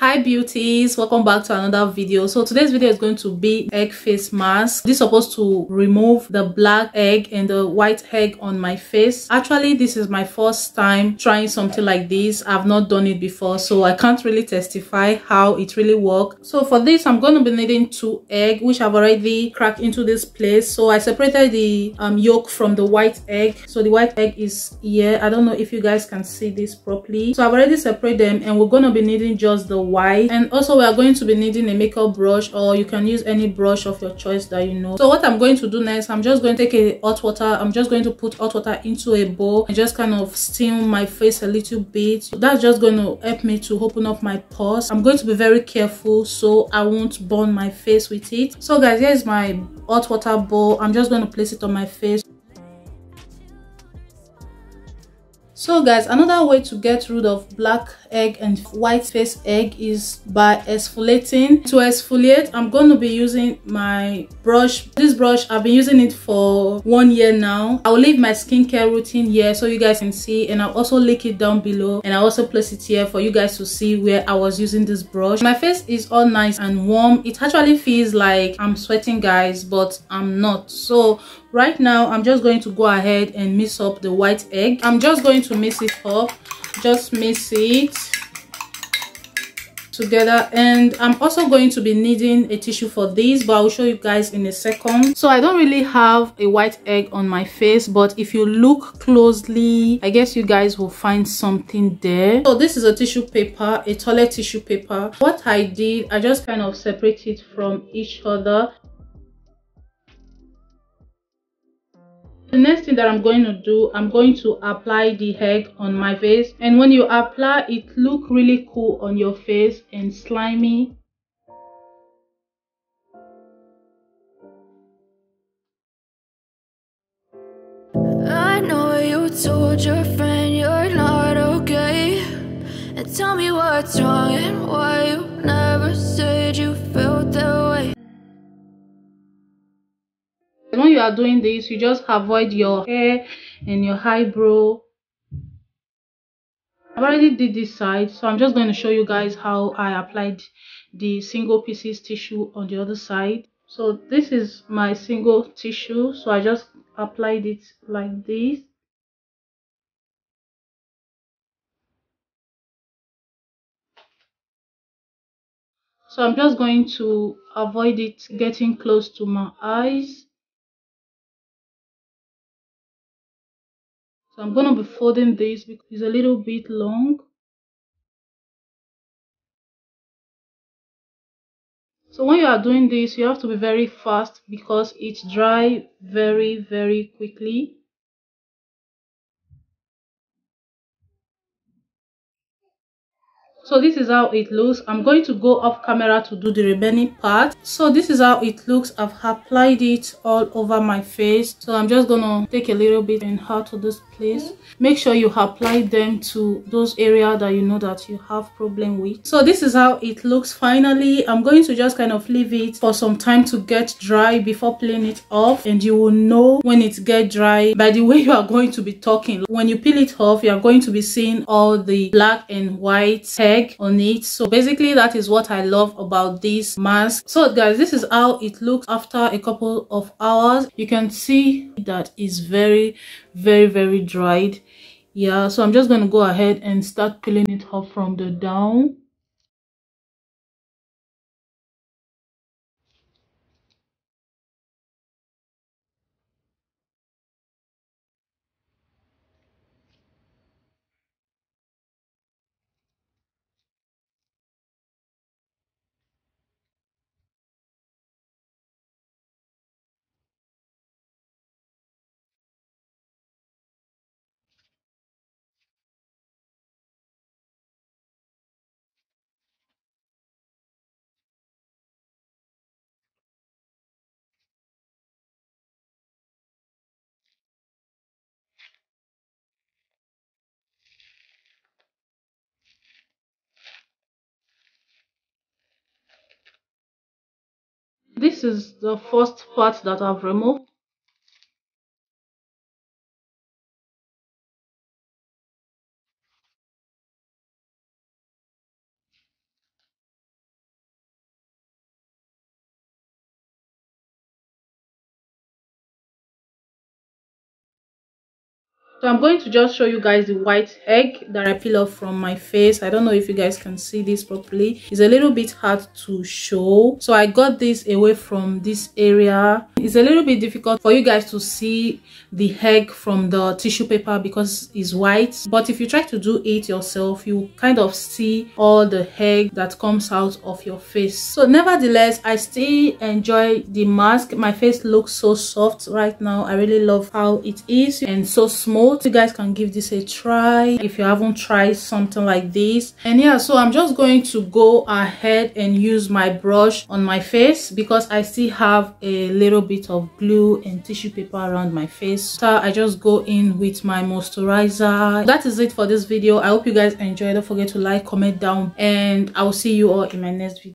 Hi beauties, welcome back to another video. So today's video is going to be egg face mask. This is supposed to remove the black egg and the white egg on my face. Actually, this is my first time trying something like this. I've not done it before, so I can't really testify how it really works. So for this, I'm going to be needing 2 eggs, which I've already cracked into this place. So I separated the yolk from the white egg. So the white egg is here. I don't know if you guys can see this properly. So I've already separated them, and we're going to be needing just the white. And also we are going to be needing a makeup brush, or you can use any brush of your choice that you know. So what I'm going to do next, I'm just going to take a hot water. I'm just going to put hot water into a bowl and just kind of steam my face a little bit. So that's just going to help me to open up my pores. I'm going to be very careful so I won't burn my face with it. So guys, here's my hot water bowl. I'm just going to place it on my face. So guys, another way to get rid of black egg and white face egg is by exfoliating. To exfoliate, I'm going to be using my brush. This brush, I've been using it for 1 year now. I will leave my skincare routine here so you guys can see, and I'll also link it down below, and I'll also place it here for you guys to see where I was using this brush. My face is all nice and warm. It actually feels like I'm sweating, guys, but I'm not. So right now I'm just going to go ahead and mix up the white egg. I'm just going to mix it up, just mix it together. And I'm also going to be needing a tissue for this, but I'll show you guys in a second. So I don't really have a white egg on my face, but if you look closely, I guess you guys will find something there. So this is a tissue paper, a toilet tissue paper. What I did, I just kind of separate it from each other. The next thing that I'm going to do, I'm going to apply the egg on my face, and when you apply it, look really cool on your face and slimy. I know you told your friend you're not okay, and tell me what's wrong and why you never said you felt that way. When you are doing this, you just avoid your hair and your eyebrow. I've already did this side, so I'm just going to show you guys how I applied the single pieces tissue on the other side. So this is my single tissue, so I just applied it like this. So I'm just going to avoid it getting close to my eyes. So I'm going to be folding this because it's a little bit long. So when you are doing this, you have to be very fast because it dries very quickly. So this is how it looks. I'm going to go off camera to do the remaining part. So this is how it looks. I've applied it all over my face. So I'm just gonna take a little bit and out to this place. Make sure you apply them to those areas that you know that you have problem with. So this is how it looks finally. I'm going to just kind of leave it for some time to get dry before peeling it off, and you will know when it gets dry by the way you are going to be talking. When you peel it off, you are going to be seeing all the black and white egg on it. So basically that is what I love about this mask. So guys, this is how it looks after a couple of hours. You can see that it's very dried. Yeah, so I'm just going to go ahead and start peeling it off from the down. This is the first part that I've removed. So I'm going to just show you guys the white egg that I peel off from my face. I don't know if you guys can see this properly. It's a little bit hard to show. So I got this away from this area. It's a little bit difficult for you guys to see the egg from the tissue paper because it's white. But if you try to do it yourself, you kind of see all the egg that comes out of your face. So nevertheless, I still enjoy the mask. My face looks so soft right now. I really love how it is and so smooth. You guys can give this a try if you haven't tried something like this. And yeah, so I'm just going to go ahead and use my brush on my face because I still have a little bit of glue and tissue paper around my face. So I just go in with my moisturizer. That is it for this video. I hope you guys enjoyed. Don't forget to like, comment down, and I will see you all in my next video.